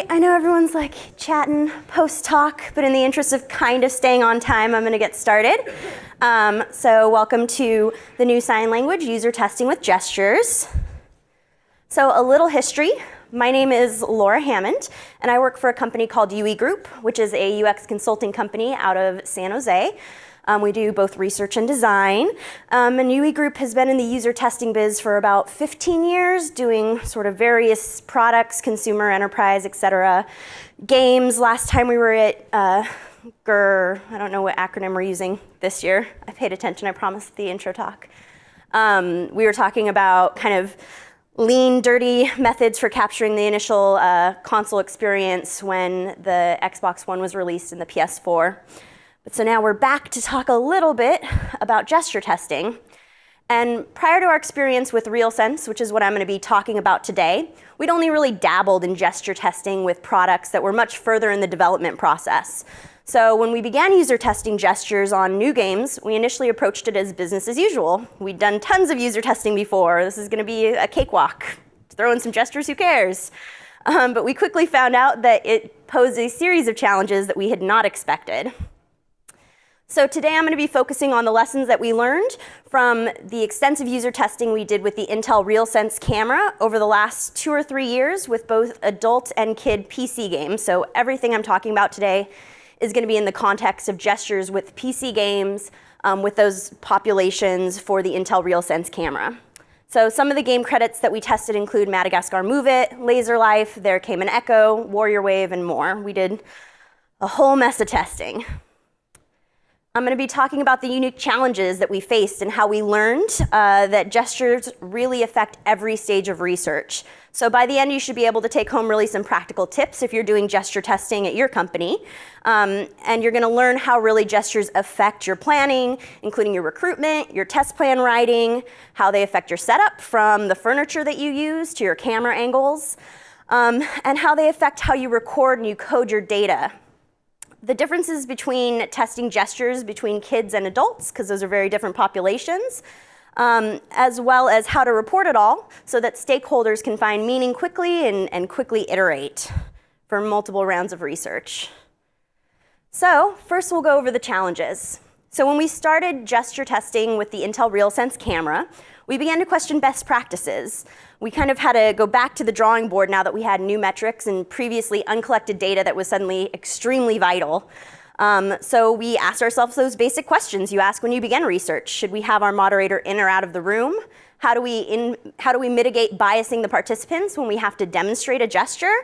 right, I know everyone's like chatting post-talk, but in the interest of kind of staying on time, I'm gonna get started. So welcome to the new sign language, user testing with gestures. So a little history. My name is Laura Hammond, and I work for a company called Yui Group, which is a UX consulting company out of San Jose. We do both research and design. And Yui Group has been in the user testing biz for about 15 years, doing sort of various products, consumer, enterprise, et cetera. Games, last time we were at GER, I don't know what acronym we're using this year. I paid attention, I promised, the intro talk. We were talking about kind of lean, dirty methods for capturing the initial console experience when the Xbox One was released in the PS4. But so now we're back to talk a little bit about gesture testing. And prior to our experience with RealSense, which is what I'm going to be talking about today, we'd only really dabbled in gesture testing with products that were much further in the development process. So when we began user testing gestures on new games, we initially approached it as business as usual. We'd done tons of user testing before. This is going to be a cakewalk. Throw in some gestures, who cares? But we quickly found out that it posed a series of challenges that we had not expected. So today I'm going to be focusing on the lessons that we learned from the extensive user testing we did with the Intel RealSense camera over the last 2 or 3 years with both adult and kid PC games. So everything I'm talking about today is going to be in the context of gestures with PC games with those populations for the Intel RealSense camera. So some of the game credits that we tested include Madagascar Move It, Laser Life, There Came an Echo, Warrior Wave, and more. We did a whole mess of testing. I'm going to be talking about the unique challenges that we faced and how we learned that gestures really affect every stage of research. So by the end, you should be able to take home really some practical tips if you're doing gesture testing at your company. And you're going to learn how really gestures affect your planning, including your recruitment, your test plan writing, how they affect your setup from the furniture that you use to your camera angles, and how they affect how you record and you code your data. The differences between testing gestures between kids and adults, because those are very different populations, as well as how to report it all so that stakeholders can find meaning quickly and quickly iterate for multiple rounds of research. So first we'll go over the challenges. So when we started gesture testing with the Intel RealSense camera, we began to question best practices. We kind of had to go back to the drawing board now that we had new metrics and previously uncollected data that was suddenly extremely vital. So we asked ourselves those basic questions you ask when you begin research. Should we have our moderator in or out of the room? How do we mitigate biasing the participants when we have to demonstrate a gesture?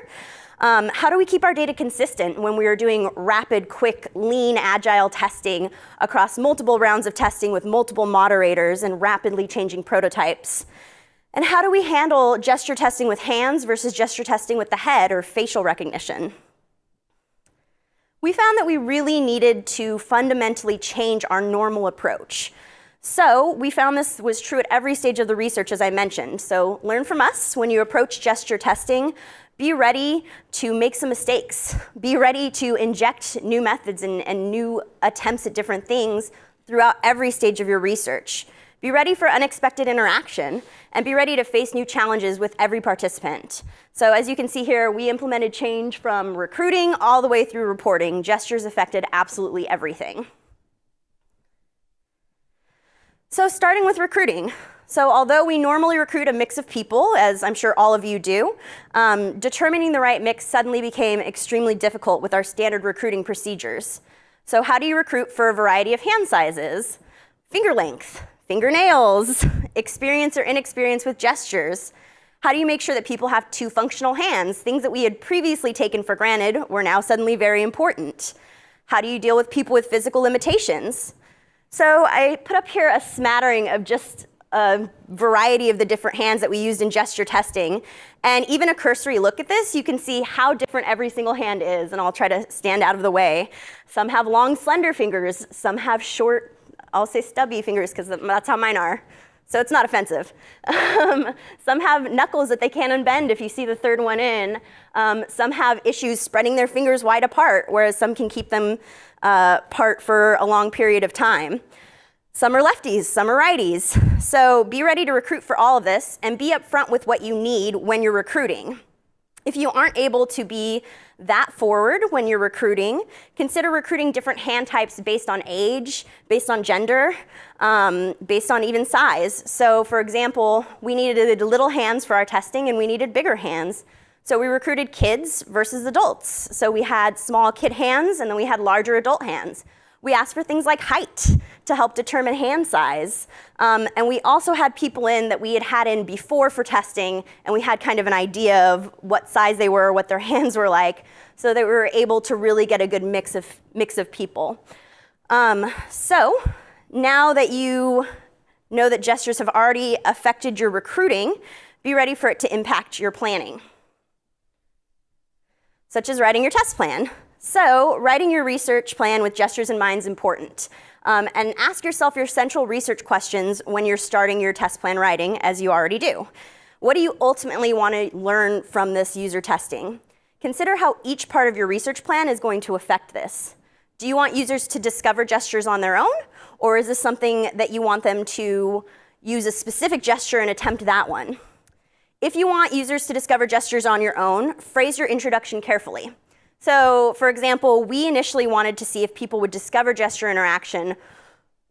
How do we keep our data consistent when we are doing rapid, quick, lean, agile testing across multiple rounds of testing with multiple moderators and rapidly changing prototypes? And how do we handle gesture testing with hands versus gesture testing with the head or facial recognition? We found that we really needed to fundamentally change our normal approach. So we found this was true at every stage of the research, as I mentioned. So learn from us when you approach gesture testing. Be ready to make some mistakes. Be ready to inject new methods and new attempts at different things throughout every stage of your research. Be ready for unexpected interaction, and be ready to face new challenges with every participant. So as you can see here, we implemented change from recruiting all the way through reporting. Gestures affected absolutely everything. So starting with recruiting. So although we normally recruit a mix of people, as I'm sure all of you do, determining the right mix suddenly became extremely difficult with our standard recruiting procedures. So how do you recruit for a variety of hand sizes? Finger length, fingernails, experience or inexperience with gestures. How do you make sure that people have 2 functional hands? Things that we had previously taken for granted were now suddenly very important. How do you deal with people with physical limitations? So I put up here a smattering of just a variety of the different hands that we used in gesture testing. And even a cursory look at this, you can see how different every single hand is, and I'll try to stand out of the way. Some have long, slender fingers. Some have short, I'll say stubby fingers, because that's how mine are. So it's not offensive. Some have knuckles that they can't unbend if you see the third one in. Some have issues spreading their fingers wide apart, whereas some can keep them apart for a long period of time. Some are lefties, some are righties. So be ready to recruit for all of this and be upfront with what you need when you're recruiting. If you aren't able to be that forward when you're recruiting, consider recruiting different hand types based on age, based on gender, based on even size. So for example, we needed little hands for our testing and we needed bigger hands. So we recruited kids versus adults. So we had small kid hands and then we had larger adult hands. We asked for things like height to help determine hand size. And we also had people in that we had in before for testing, and we had kind of an idea of what size they were, what their hands were like, so that we were able to really get a good mix of people. So now that you know that gestures have already affected your recruiting, be ready for it to impact your planning, such as writing your test plan. So writing your research plan with gestures in mind is important. And ask yourself your central research questions when you're starting your test plan writing, as you already do. What do you ultimately want to learn from this user testing? Consider how each part of your research plan is going to affect this. Do you want users to discover gestures on their own? Or is this something that you want them to use a specific gesture and attempt that one? If you want users to discover gestures on your own, phrase your introduction carefully. So, for example, we initially wanted to see if people would discover gesture interaction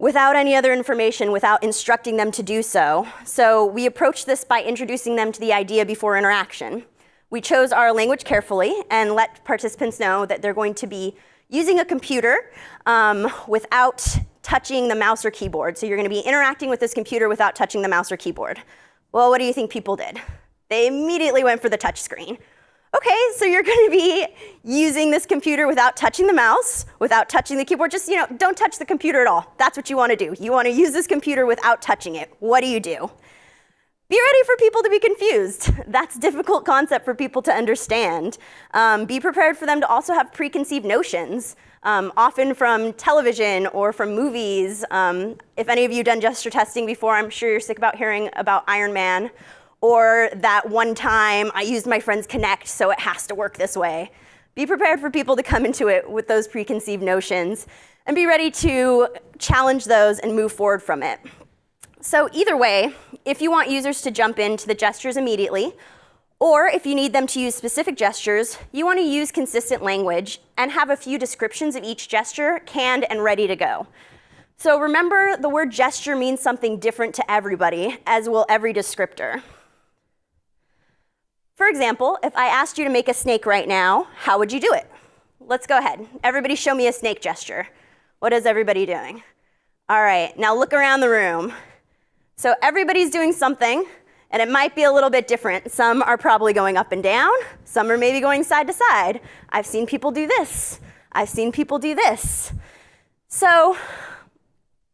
without any other information, without instructing them to do so. So we approached this by introducing them to the idea before interaction. We chose our language carefully and let participants know that they're going to be using a computer without touching the mouse or keyboard. So you're going to be interacting with this computer without touching the mouse or keyboard. Well, what do you think people did? They immediately went for the touch screen. Okay, so you're going to be using this computer without touching the mouse, without touching the keyboard. Just, don't touch the computer at all. That's what you want to do. You want to use this computer without touching it. What do? Be ready for people to be confused. That's a difficult concept for people to understand. Be prepared for them to also have preconceived notions, often from television or from movies. If any of you have done gesture testing before, I'm sure you're sick about hearing about Iron Man, or that one time I used my friend's Kinect, so it has to work this way. Be prepared for people to come into it with those preconceived notions, and be ready to challenge those and move forward from it. So either way, if you want users to jump into the gestures immediately, or if you need them to use specific gestures, you want to use consistent language and have a few descriptions of each gesture canned and ready to go. So remember, the word gesture means something different to everybody, as will every descriptor. For example, if I asked you to make a snake right now, how would you do it? Let's go ahead. Everybody show me a snake gesture. What is everybody doing? All right, now look around the room. So everybody's doing something, and it might be a little bit different. Some are probably going up and down. Some are maybe going side to side. I've seen people do this. I've seen people do this. So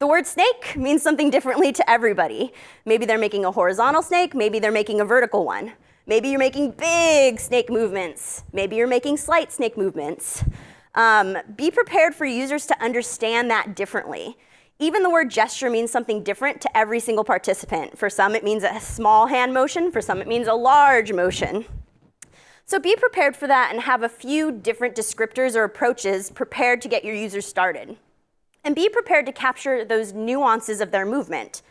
the word snake means something differently to everybody. Maybe they're making a horizontal snake. Maybe they're making a vertical one. Maybe you're making big snake movements. Maybe you're making slight snake movements. Be prepared for users to understand that differently. Even the word gesture means something different to every single participant. For some, it means a small hand motion. For some, it means a large motion. So be prepared for that and have a few different descriptors or approaches prepared to get your users started. And be prepared to capture those nuances of their movement.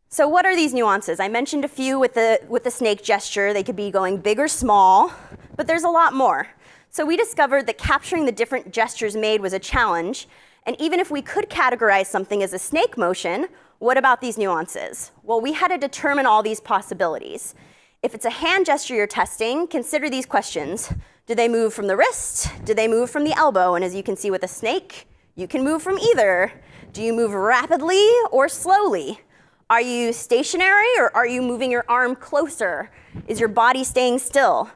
So what are these nuances? I mentioned a few with the snake gesture. They could be going big or small, but there's a lot more. So we discovered that capturing the different gestures made was a challenge. And even if we could categorize something as a snake motion, what about these nuances? Well, we had to determine all these possibilities. If it's a hand gesture you're testing, consider these questions. Do they move from the wrist? Do they move from the elbow? And as you can see with a snake, you can move from either. Do you move rapidly or slowly? Are you stationary or are you moving your arm closer? Is your body staying still?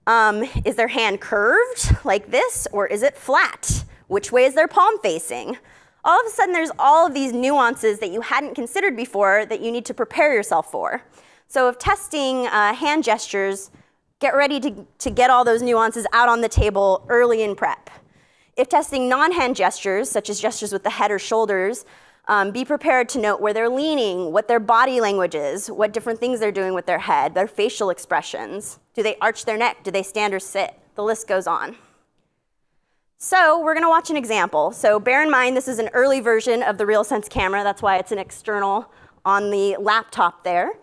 Is their hand curved like this or is it flat? Which way is their palm facing? All of a sudden, there's all of these nuances that you hadn't considered before that you need to prepare yourself for. So if testing hand gestures, get ready to get all those nuances out on the table early in prep. If testing non-hand gestures, such as gestures with the head or shoulders, be prepared to note where they're leaning, what their body language is, what different things they're doing with their head, their facial expressions. Do they arch their neck? Do they stand or sit? The list goes on. So we're going to watch an example. So bear in mind, this is an early version of the RealSense camera. That's why it's an external on the laptop there.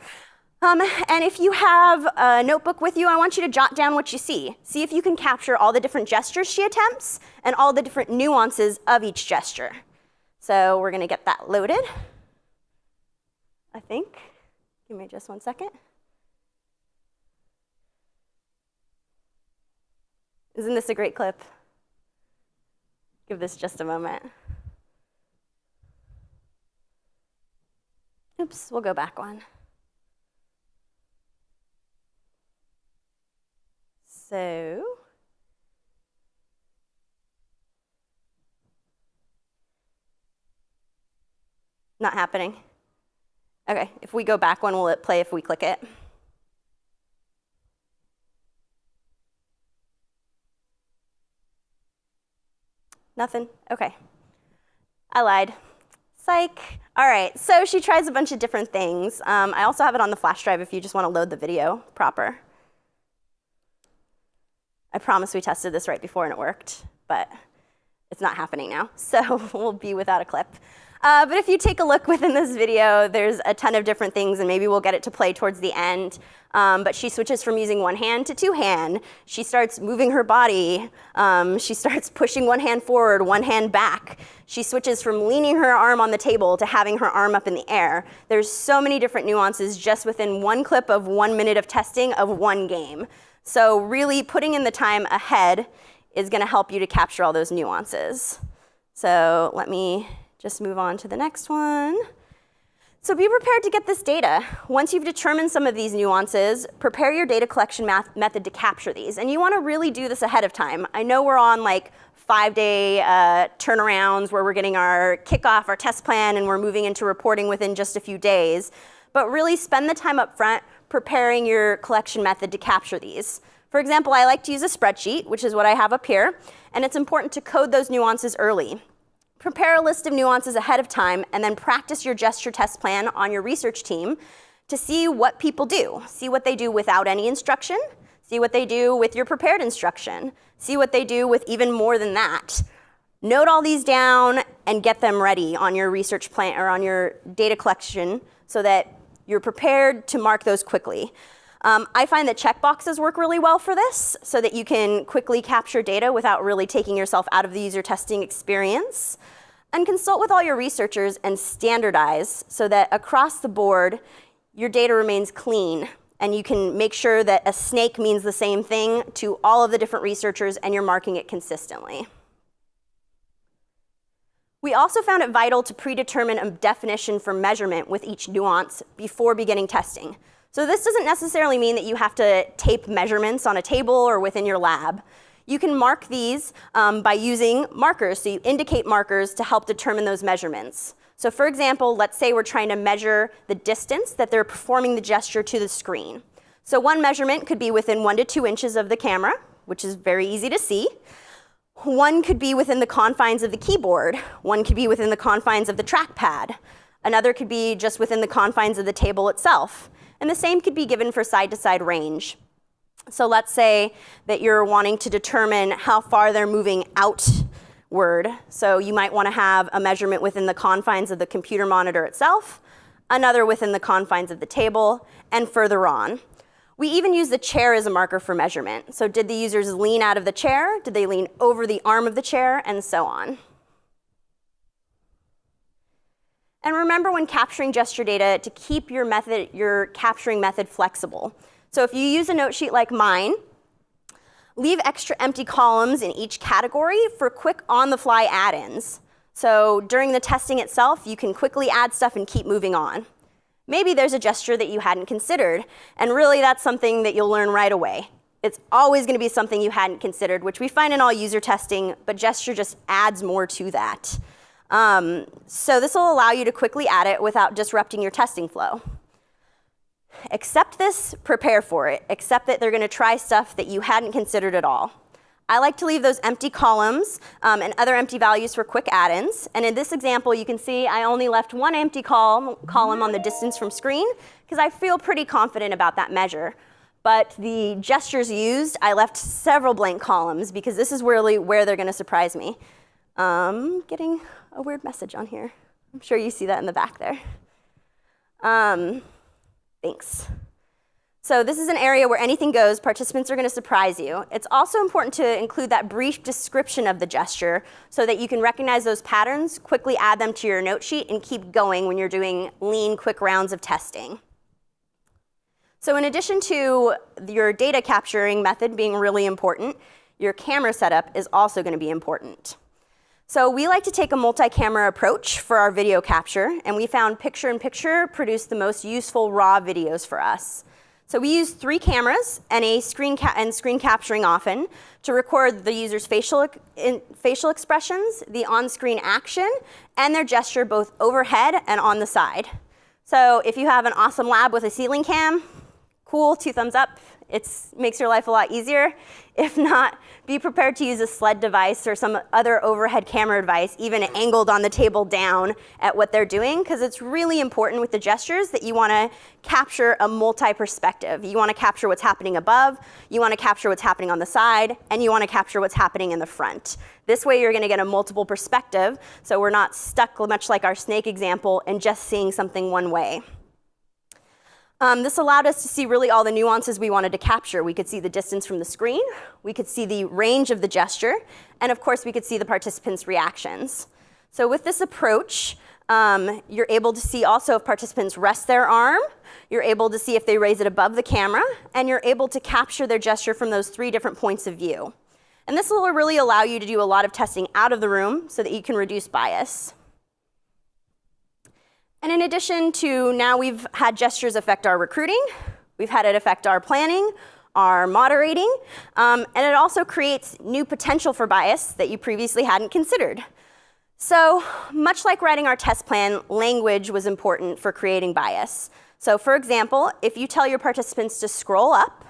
And if you have a notebook with you, I want you to jot down what you see. See if you can capture all the different gestures she attempts and all the different nuances of each gesture. So we're going to get that loaded, I think. Give me just 1 second. Isn't this a great clip? Give this just a moment. Oops, we'll go back one. So, not happening. OK, if we go back one, will it play if we click it? Nothing? OK. I lied. Psych. All right, so she tries a bunch of different things. I also have it on the flash drive if you just want to load the video proper. I promise we tested this right before and it worked, but it's not happening now. So we'll be without a clip. But if you take a look within this video, there's a ton of different things, and maybe we'll get it to play towards the end. But she switches from using one hand to two hand. She starts moving her body. She starts pushing one hand forward, one hand back. She switches from leaning her arm on the table to having her arm up in the air. There's so many different nuances just within one clip of 1 minute of testing of one game. So really putting in the time ahead is going to help you to capture all those nuances. So let me just move on to the next one. So be prepared to get this data. Once you've determined some of these nuances, prepare your data collection method to capture these. And you want to really do this ahead of time. I know we're on like 5-day turnarounds where we're getting our kickoff, our test plan, and we're moving into reporting within just a few days. But really spend the time up front preparing your collection method to capture these. For example, I like to use a spreadsheet, which is what I have up here. And it's important to code those nuances early. Prepare a list of nuances ahead of time, and then practice your gesture test plan on your research team to see what people do. See what they do without any instruction. See what they do with your prepared instruction. See what they do with even more than that. Note all these down and get them ready on your research plan or on your data collection so that you're prepared to mark those quickly. I find that checkboxes work really well for this so that you can quickly capture data without really taking yourself out of the user testing experience. And consult with all your researchers and standardize so that across the board, your data remains clean. And you can make sure that a snake means the same thing to all of the different researchers and you're marking it consistently. We also found it vital to predetermine a definition for measurement with each nuance before beginning testing. So this doesn't necessarily mean that you have to tape measurements on a table or within your lab. You can mark these by using markers. So you indicate markers to help determine those measurements. So for example, let's say we're trying to measure the distance that they're performing the gesture to the screen. So one measurement could be within 1 to 2 inches of the camera, which is very easy to see. One could be within the confines of the keyboard. One could be within the confines of the trackpad. Another could be just within the confines of the table itself. And the same could be given for side-to-side range. So let's say that you're wanting to determine how far they're moving outward. So you might want to have a measurement within the confines of the computer monitor itself, another within the confines of the table, and further on. We even use the chair as a marker for measurement. So did the users lean out of the chair? Did they lean over the arm of the chair? And so on. And remember when capturing gesture data to keep your capturing method flexible. So if you use a note sheet like mine, leave extra empty columns in each category for quick on-the-fly add-ins. So during the testing itself, you can quickly add stuff and keep moving on. Maybe there's a gesture that you hadn't considered, and really that's something that you'll learn right away. It's always going to be something you hadn't considered, which we find in all user testing, but gesture just adds more to that. So this will allow you to quickly add it without disrupting your testing flow. Accept this, prepare for it. Accept that they're going to try stuff that you hadn't considered at all. I like to leave those empty columns and other empty values for quick add-ins. And in this example, you can see I only left one empty column on the distance from screen because I feel pretty confident about that measure. But the gestures used, I left several blank columns because this is really where they're going to surprise me. Getting a weird message on here. I'm sure you see that in the back there. Thanks. So this is an area where anything goes. Participants are going to surprise you. It's also important to include that brief description of the gesture so that you can recognize those patterns, quickly add them to your note sheet, and keep going when you're doing lean, quick rounds of testing. So in addition to your data capturing method being really important, your camera setup is also going to be important. So we like to take a multi-camera approach for our video capture, and we found picture-in-picture produced the most useful raw videos for us. So we use 3 cameras and screen capturing often to record the user's facial expressions, the on-screen action, and their gesture both overhead and on the side. So if you have an awesome lab with a ceiling cam, cool, 2 thumbs up. It makes your life a lot easier. If not, be prepared to use a sled device or some other overhead camera device, even angled on the table down at what they're doing, because it's really important with the gestures that you want to capture a multi-perspective. You want to capture what's happening above, you want to capture what's happening on the side, and you want to capture what's happening in the front. This way you're going to get a multiple perspective, so we're not stuck, much like our snake example, and just seeing something one way. This allowed us to see really all the nuances we wanted to capture. We could see the distance from the screen, we could see the range of the gesture, and of course we could see the participants' reactions. So with this approach, you're able to see also if participants rest their arm, you're able to see if they raise it above the camera, and you're able to capture their gesture from those 3 different points of view. And this will really allow you to do a lot of testing out of the room so that you can reduce bias. And in addition to now we've had gestures affect our recruiting, we've had it affect our planning, our moderating, and it also creates new potential for bias that you previously hadn't considered. So much like writing our test plan, language was important for creating bias. So for example, if you tell your participants to scroll up,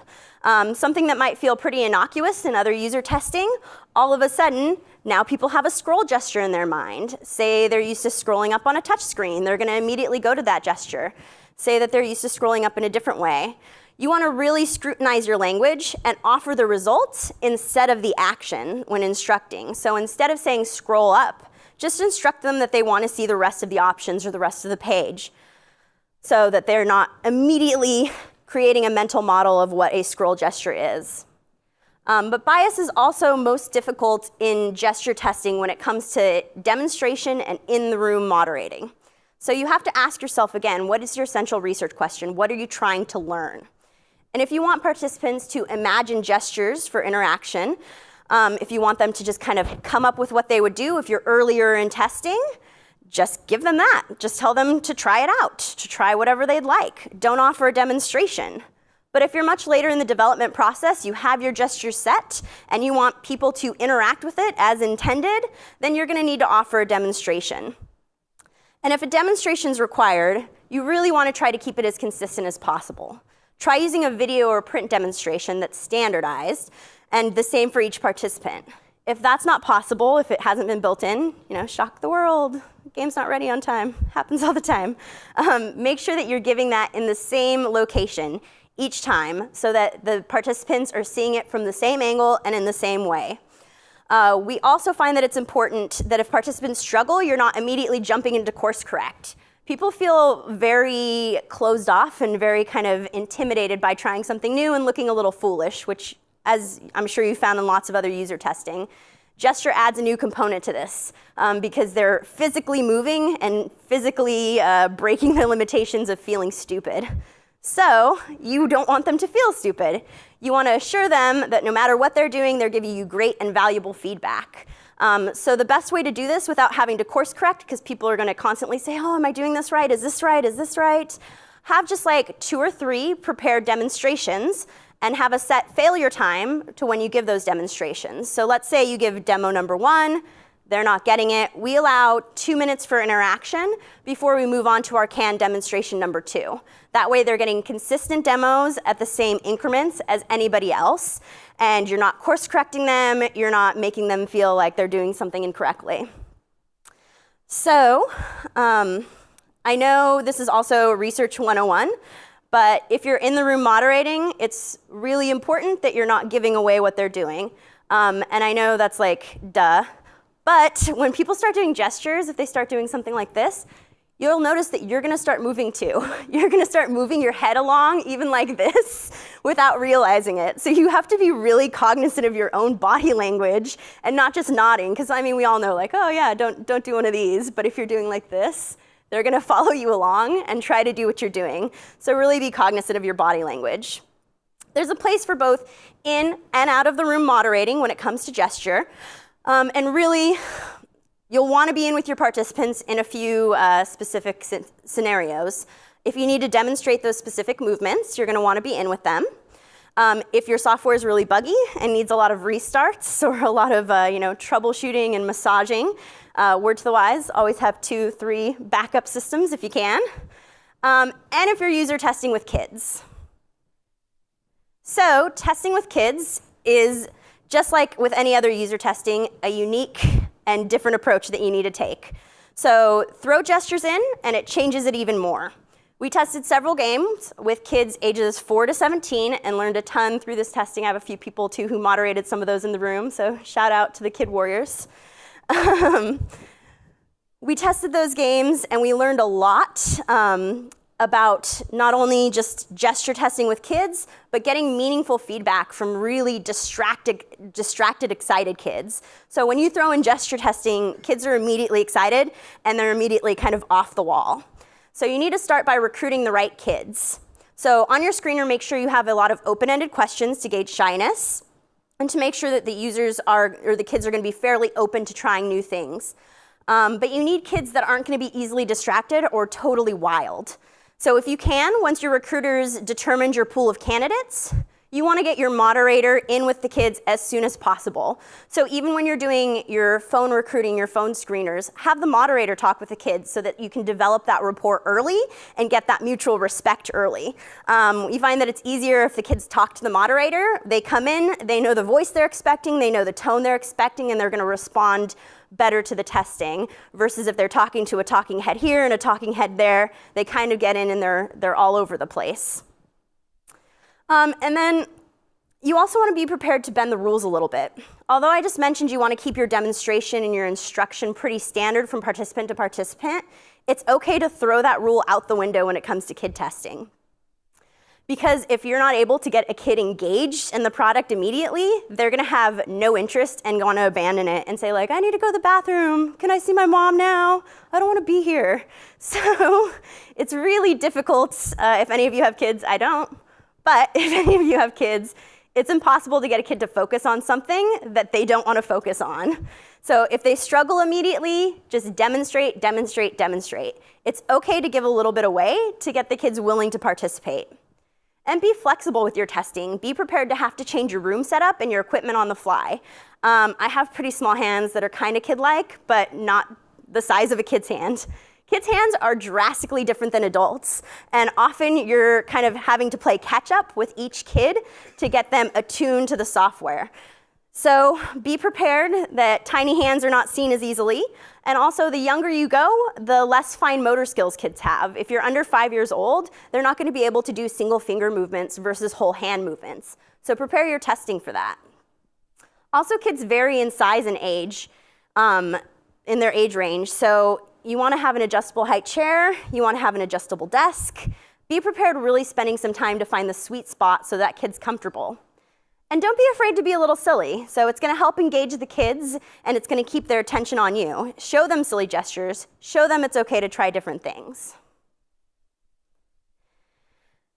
something that might feel pretty innocuous in other user testing, all of a sudden, now people have a scroll gesture in their mind. Say they're used to scrolling up on a touch screen, they're going to immediately go to that gesture. Say that they're used to scrolling up in a different way. You want to really scrutinize your language and offer the results instead of the action when instructing. So instead of saying scroll up, just instruct them that they want to see the rest of the options or the rest of the page so that they're not immediately creating a mental model of what a scroll gesture is. But bias is also most difficult in gesture testing when it comes to demonstration and in-the-room moderating. So you have to ask yourself again, what is your central research question? What are you trying to learn? And if you want participants to imagine gestures for interaction, if you want them to just kind of come up with what they would do if you're earlier in testing, just give them that. Just tell them to try it out, to try whatever they'd like. Don't offer a demonstration. But if you're much later in the development process, you have your gesture set, and you want people to interact with it as intended, then you're going to need to offer a demonstration. And if a demonstration is required, you really want to try to keep it as consistent as possible. Try using a video or print demonstration that's standardized, and the same for each participant. If that's not possible, if it hasn't been built in, shock the world. Game's not ready on time. Happens all the time. Make sure that you're giving that in the same location each time so that the participants are seeing it from the same angle and in the same way. We also find that it's important that if participants struggle, you're not immediately jumping into course correct. People feel very closed off and very kind of intimidated by trying something new and looking a little foolish, which, as I'm sure you found in lots of other user testing, gesture adds a new component to this because they're physically moving and physically breaking the limitations of feeling stupid. So you don't want them to feel stupid. You want to assure them that no matter what they're doing, they're giving you great and valuable feedback. So the best way to do this without having to course correct, because people are going to constantly say, oh, am I doing this right? Is this right? Is this right? Have just like 2 or 3 prepared demonstrations and have a set failure time to when you give those demonstrations. So let's say you give demo number 1, they're not getting it. We allow 2 minutes for interaction before we move on to our canned demonstration number 2. That way they're getting consistent demos at the same increments as anybody else, and you're not course correcting them, you're not making them feel like they're doing something incorrectly. So I know this is also Research 101, but if you're in the room moderating, it's really important that you're not giving away what they're doing. And I know that's like, duh. But when people start doing gestures, if they start doing something like this, you'll notice that you're gonna start moving too. You're gonna start moving your head along, even like this, without realizing it. So you have to be really cognizant of your own body language and not just nodding, because I mean, we all know like, oh yeah, don't do one of these, but if you're doing like this, they're gonna follow you along and try to do what you're doing. So really be cognizant of your body language. There's a place for both in and out of the room moderating when it comes to gesture. And really, you'll want to be in with your participants in a few specific scenarios. If you need to demonstrate those specific movements, you're going to want to be in with them. If your software is really buggy and needs a lot of restarts or a lot of troubleshooting and massaging, word to the wise, always have 2, 3 backup systems if you can. And if you're user testing with kids. So testing with kids is, just like with any other user testing, a unique and different approach that you need to take. So throw gestures in, and it changes it even more. We tested several games with kids ages 4 to 17 and learned a ton through this testing. I have a few people, too, who moderated some of those in the room, so shout out to the kid warriors. We tested those games, and we learned a lot about not only just gesture testing with kids, but getting meaningful feedback from really distracted, excited kids. So when you throw in gesture testing, kids are immediately excited, and they're immediately kind of off the wall. So you need to start by recruiting the right kids. So on your screener, make sure you have a lot of open-ended questions to gauge shyness, and to make sure that the users or the kids are going to be fairly open to trying new things. But you need kids that aren't going to be easily distracted or totally wild. So if you can, once your recruiters determined your pool of candidates, you want to get your moderator in with the kids as soon as possible. So even when you're doing your phone recruiting, your phone screeners, have the moderator talk with the kids so that you can develop that rapport early and get that mutual respect early. You find that it's easier if the kids talk to the moderator. They come in, they know the voice they're expecting, they know the tone they're expecting, and they're going to respond better to the testing, versus if they're talking to a talking head here and a talking head there, they kind of get in and they're all over the place. And then you also want to be prepared to bend the rules a little bit. Although I just mentioned you want to keep your demonstration and your instruction pretty standard from participant to participant, it's okay to throw that rule out the window when it comes to kid testing. Because if you're not able to get a kid engaged in the product immediately, they're going to have no interest and want to abandon it and say like, I need to go to the bathroom. Can I see my mom now? I don't want to be here. So it's really difficult. If any of you have kids, I don't. But if any of you have kids, it's impossible to get a kid to focus on something that they don't want to focus on. So if they struggle immediately, just demonstrate, demonstrate, demonstrate. It's okay to give a little bit away to get the kids willing to participate. And be flexible with your testing. Be prepared to have to change your room setup and your equipment on the fly. I have pretty small hands that are kind of kid-like, but not the size of a kid's hand. Kids' hands are drastically different than adults, and often you're kind of having to play catch-up with each kid to get them attuned to the software. So be prepared that tiny hands are not seen as easily, and also the younger you go, the less fine motor skills kids have. If you're under 5 years old, they're not going to be able to do single finger movements versus whole hand movements. So prepare your testing for that. Also, kids vary in size and age, in their age range. So you want to have an adjustable height chair, you want to have an adjustable desk. Be prepared really spending some time to find the sweet spot so that kid's comfortable. And don't be afraid to be a little silly. So it's going to help engage the kids, and it's going to keep their attention on you. Show them silly gestures. Show them it's okay to try different things.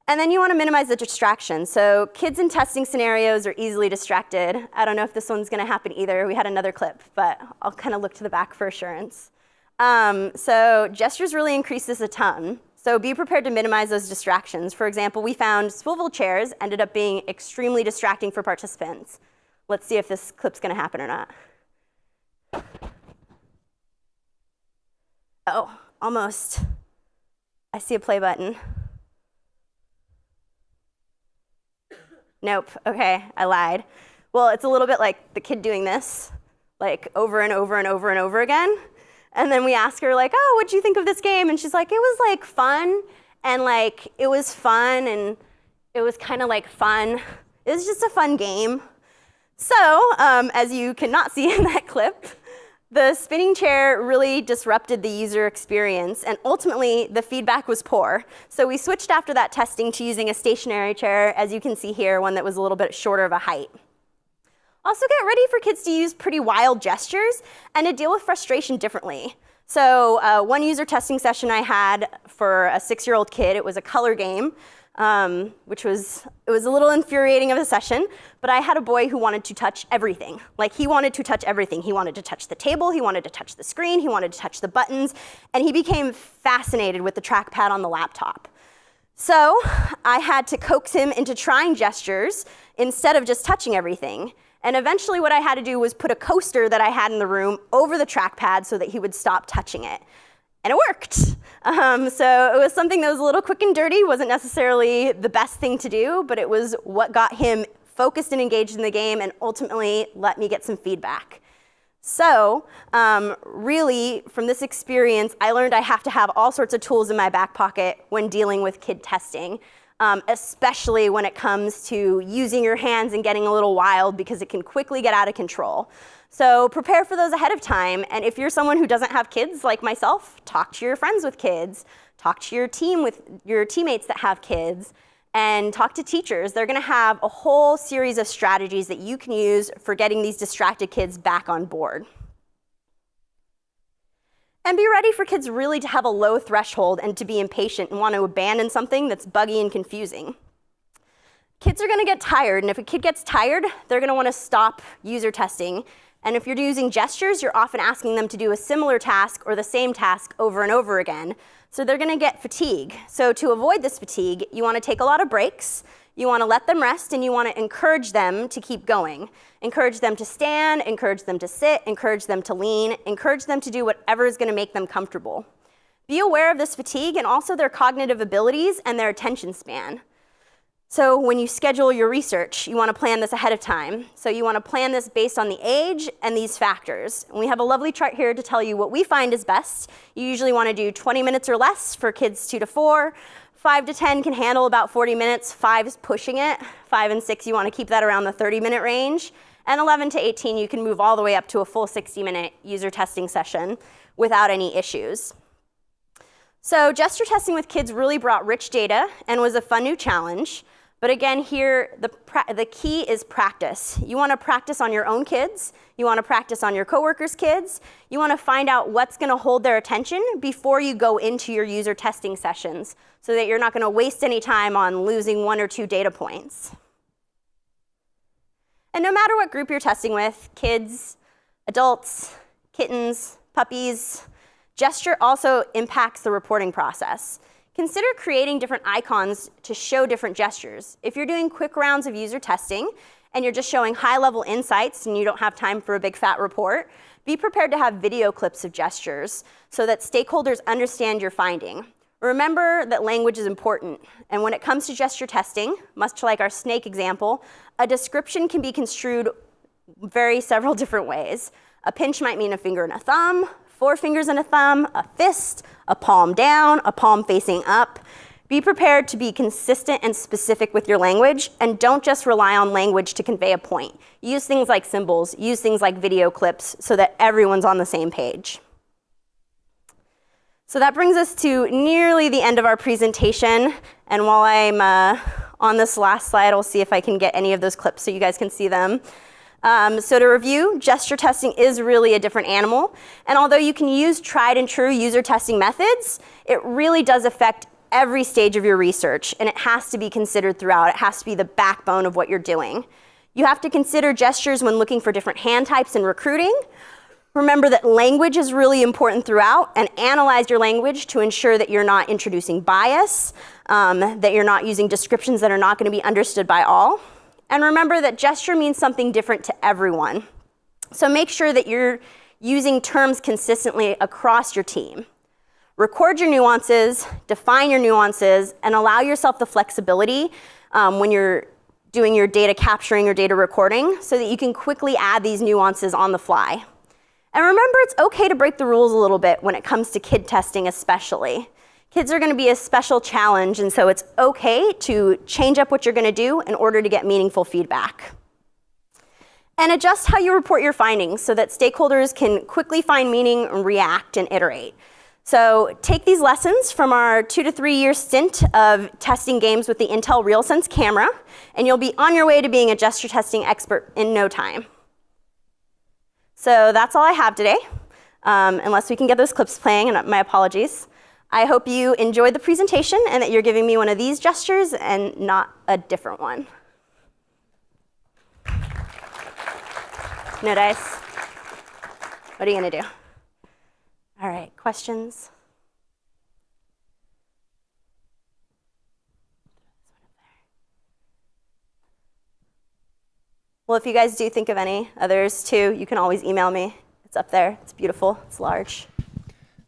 And then you want to minimize the distractions. So kids in testing scenarios are easily distracted. I don't know if this one's going to happen either. We had another clip, but I'll kind of look to the back for assurance. So gestures really increase this a ton. So be prepared to minimize those distractions. For example, we found swivel chairs ended up being extremely distracting for participants. Let's see if this clip's going to happen or not. Oh, almost. I see a play button. Nope. Okay, I lied. Well, it's a little bit like the kid doing this, like over and over and over and over again. And then we ask her, like, oh, what'd you think of this game? And she's like, it was, like, fun. And, like, it was fun. And it was kind of, like, fun. It was just a fun game. So, as you cannot see in that clip, The spinning chair really disrupted the user experience, and ultimately the feedback was poor. So we switched after that testing to using a stationary chair, as you can see here, one that was a little bit shorter of a height. Also get ready for kids to use pretty wild gestures and to deal with frustration differently. So one user testing session I had for a 6-year-old kid, it was a color game, which was a little infuriating of a session, but I had a boy who wanted to touch everything. Like, he wanted to touch everything. He wanted to touch the table, he wanted to touch the screen, he wanted to touch the buttons, and he became fascinated with the trackpad on the laptop. So I had to coax him into trying gestures instead of just touching everything. And eventually what I had to do was put a coaster that I had in the room over the trackpad so that he would stop touching it. And it worked. So it was something that was a little quick and dirty, wasn't necessarily the best thing to do, but it was what got him focused and engaged in the game and ultimately let me get some feedback. So really, from this experience, I learned I have to have all sorts of tools in my back pocket when dealing with kid testing. Especially when it comes to using your hands and getting a little wild, because it can quickly get out of control. So prepare for those ahead of time, and if you're someone who doesn't have kids like myself, talk to your friends with kids, talk to your team with your teammates that have kids, and talk to teachers. They're gonna have a whole series of strategies that you can use for getting these distracted kids back on board. And be ready for kids really to have a low threshold and to be impatient and want to abandon something that's buggy and confusing. Kids are gonna get tired, and if a kid gets tired, they're gonna wanna stop user testing. And if you're using gestures, you're often asking them to do a similar task or the same task over and over again. So they're gonna get fatigue. So to avoid this fatigue, you wanna take a lot of breaks, you wanna let them rest, and you wanna encourage them to keep going. Encourage them to stand, encourage them to sit, encourage them to lean, encourage them to do whatever is gonna make them comfortable. Be aware of this fatigue and also their cognitive abilities and their attention span. So when you schedule your research, you wanna plan this ahead of time. So you wanna plan this based on the age and these factors. And we have a lovely chart here to tell you what we find is best. You usually wanna do 20 minutes or less for kids 2 to 4. 5 to 10 can handle about 40 minutes, 5 is pushing it. 5 and 6, you wanna keep that around the 30-minute range. And 11 to 18, you can move all the way up to a full 60-minute user testing session without any issues. So gesture testing with kids really brought rich data and was a fun new challenge. But again, here, the key is practice. You wanna practice on your own kids. You wanna practice on your coworkers' kids. You wanna find out what's gonna hold their attention before you go into your user testing sessions so that you're not gonna waste any time on losing 1 or 2 data points. And no matter what group you're testing with, kids, adults, kittens, puppies, gesture also impacts the reporting process. Consider creating different icons to show different gestures. If you're doing quick rounds of user testing and you're just showing high-level insights and you don't have time for a big fat report, be prepared to have video clips of gestures so that stakeholders understand your finding. Remember that language is important, and when it comes to gesture testing, much like our snake example, a description can be construed several different ways. A pinch might mean a finger and a thumb, 4 fingers and a thumb, a fist, a palm down, a palm facing up. Be prepared to be consistent and specific with your language, and don't just rely on language to convey a point. Use things like symbols, use things like video clips so that everyone's on the same page. So that brings us to nearly the end of our presentation, and while I'm on this last slide, I'll see if I can get any of those clips so you guys can see them. So to review, gesture testing is really a different animal, and although you can use tried and true user testing methods, it really does affect every stage of your research, and it has to be considered throughout. It has to be the backbone of what you're doing. You have to consider gestures when looking for different hand types in recruiting. Remember that language is really important throughout, and analyze your language to ensure that you're not introducing bias, that you're not using descriptions that are not going to be understood by all. And remember that gesture means something different to everyone. So make sure that you're using terms consistently across your team. Record your nuances, define your nuances, and allow yourself the flexibility when you're doing your data capturing or data recording so that you can quickly add these nuances on the fly. And remember, it's okay to break the rules a little bit when it comes to kid testing especially. Kids are gonna be a special challenge, and so it's okay to change up what you're gonna do in order to get meaningful feedback. And adjust how you report your findings so that stakeholders can quickly find meaning, react, and iterate. So take these lessons from our 2 to 3 year stint of testing games with the Intel RealSense camera, and you'll be on your way to being a gesture testing expert in no time. So that's all I have today, unless we can get those clips playing, and my apologies. I hope you enjoyed the presentation and that you're giving me one of these gestures and not a different one. No dice? What are you gonna do? All right, questions? Well, if you guys do think of any others too, you can always email me. It's up there, it's beautiful, it's large.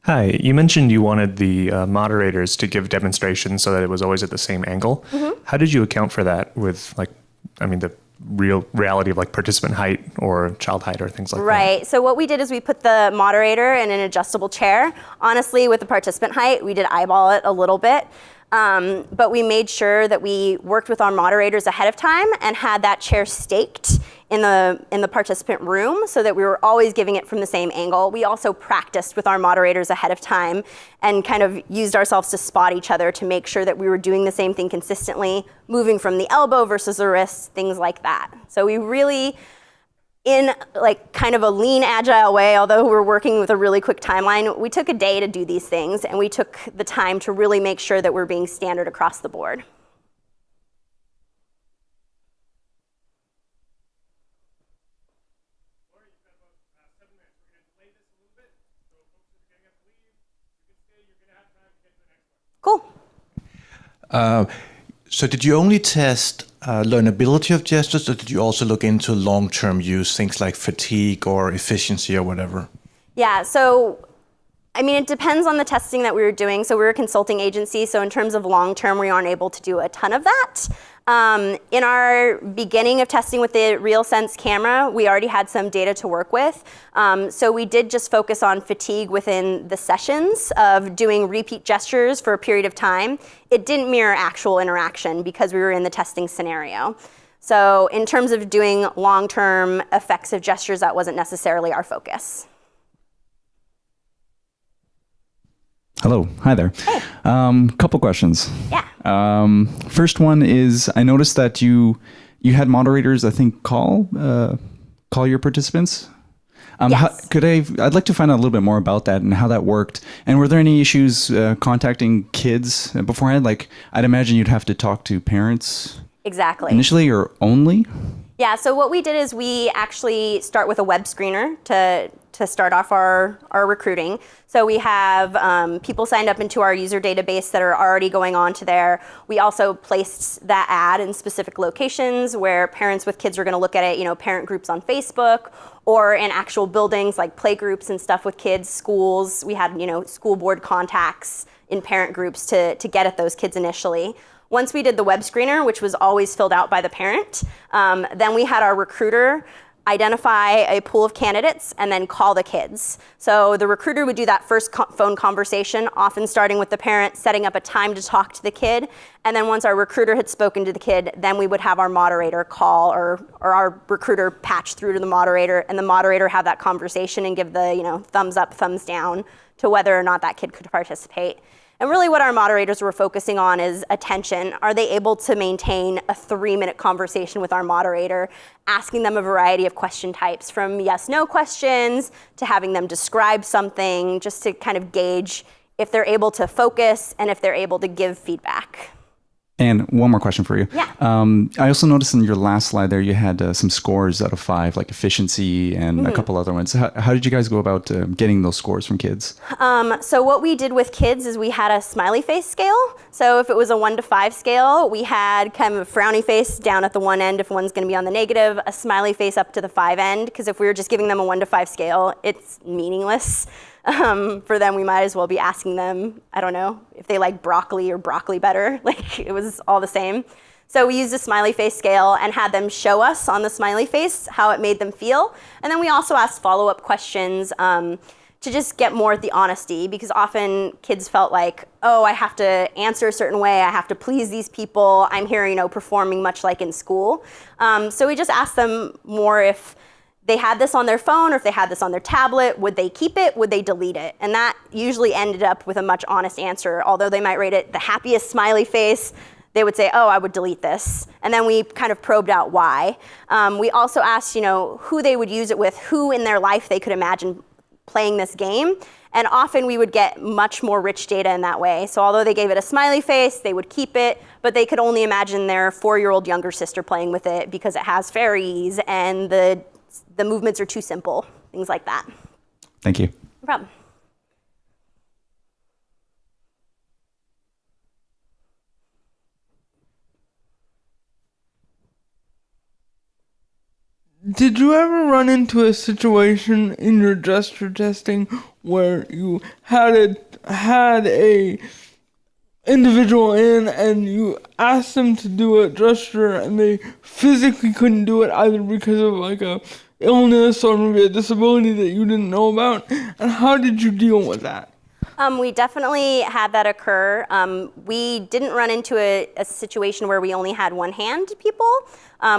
Hi, you mentioned you wanted the moderators to give demonstrations so that it was always at the same angle. Mm-hmm. How did you account for that with the real reality of like participant height or child height or things like that? Right, so what we did is we put the moderator in an adjustable chair. Honestly, with the participant height, we did eyeball it a little bit. But we made sure that we worked with our moderators ahead of time and had that chair staked in the participant room so that we were always giving it from the same angle. We also practiced with our moderators ahead of time and kind of used ourselves to spot each other to make sure that we were doing the same thing consistently, moving from the elbow versus the wrist, things like that. So we really, in like kind of a lean, agile way, although we're working with a really quick timeline, we took a day to do these things, and we took the time to really make sure that we're being standard across the board. Cool. So did you only test learnability of gestures, or did you also look into long-term use, things like fatigue or efficiency or whatever? Yeah, so I mean, it depends on the testing that we were doing. So we're a consulting agency, so in terms of long-term, we aren't able to do a ton of that. In our beginning of testing with the RealSense camera, we already had some data to work with. So we did just focus on fatigue within the sessions of doing repeat gestures for a period of time. It didn't mirror actual interaction because we were in the testing scenario. So in terms of doing long-term effects of gestures, that wasn't necessarily our focus. Hello, hi there. Hey. Couple questions. Yeah. First one is, I noticed that you had moderators, I think, call your participants. Yes. I'd like to find out a little bit more about that and how that worked. And were there any issues contacting kids beforehand? Like, I'd imagine you'd have to talk to parents. Exactly. Initially or only? Yeah, so what we did is we actually start with a web screener to start off our recruiting. So we have people signed up into our user database that are already going on to there. We also placed that ad in specific locations where parents with kids are gonna look at it, parent groups on Facebook, or in actual buildings like play groups and stuff with kids, schools. We had, school board contacts in parent groups to get at those kids initially. Once we did the web screener, which was always filled out by the parent, then we had our recruiter identify a pool of candidates and then call the kids. So the recruiter would do that first phone conversation, often starting with the parent, setting up a time to talk to the kid. And then once our recruiter had spoken to the kid, then we would have our moderator call or our recruiter patch through to the moderator, and the moderator have that conversation and give the thumbs up, thumbs down to whether or not that kid could participate. And really what our moderators were focusing on is attention. Are they able to maintain a 3-minute conversation with our moderator, asking them a variety of question types, from yes/no questions to having them describe something, just to kind of gauge if they're able to focus and if they're able to give feedback. And one more question for you. Yeah. I also noticed in your last slide there you had some scores out of 5, like efficiency and a couple other ones. How did you guys go about getting those scores from kids? So what we did with kids is we had a smiley face scale. So if it was a 1 to 5 scale, we had kind of a frowny face down at the one end if one's going to be on the negative, a smiley face up to the 5 end, because if we were just giving them a 1 to 5 scale, it's meaningless. For them, we might as well be asking them, I don't know, if they like broccoli or broccoli better. Like, it was all the same. So we used a smiley face scale and had them show us on the smiley face how it made them feel. And then we also asked follow-up questions to just get more at the honesty, because often kids felt like, oh, I have to answer a certain way, I have to please these people, I'm here, performing much like in school. So we just asked them more if they had this on their phone or if they had this on their tablet, would they keep it, would they delete it? And that usually ended up with a much honest answer. Although they might rate it the happiest smiley face, they would say, oh, I would delete this. And then we kind of probed out why. We also asked, who they would use it with, who in their life they could imagine playing this game. And often we would get much more rich data in that way. So although they gave it a smiley face, they would keep it, but they could only imagine their 4-year-old younger sister playing with it because it has fairies and the movements are too simple, things like that. Thank you. No problem. Did you ever run into a situation in your gesture testing where you had a individual in and you asked them to do a gesture and they physically couldn't do it either because of like a illness or maybe a disability that you didn't know about? And how did you deal with that? We definitely had that occur. We didn't run into a situation where we only had one-hand people,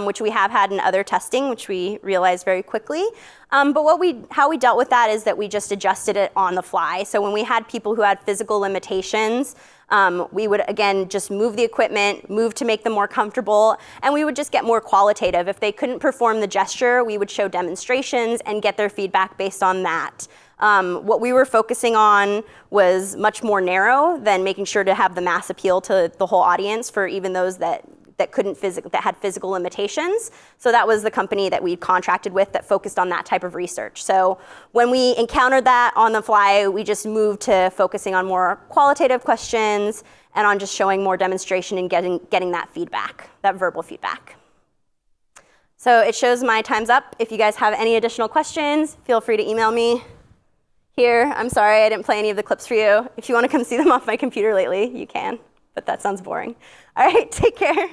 which we have had in other testing, which we realized very quickly. But how we dealt with that is that we just adjusted it on the fly. So when we had people who had physical limitations, we would, again, just move the equipment, move to make them more comfortable, and we would just get more qualitative. If they couldn't perform the gesture, we would show demonstrations and get their feedback based on that. What we were focusing on was much more narrow than making sure to have the mass appeal to the whole audience for even those that had physical limitations. So that was the company that we contracted with that focused on that type of research. So when we encountered that on the fly, we just moved to focusing on more qualitative questions and on just showing more demonstration and getting that feedback, that verbal feedback. So it shows my time's up. If you guys have any additional questions, feel free to email me. Here, I'm sorry I didn't play any of the clips for you. If you want to come see them off my computer lately, you can, but that sounds boring. All right, take care.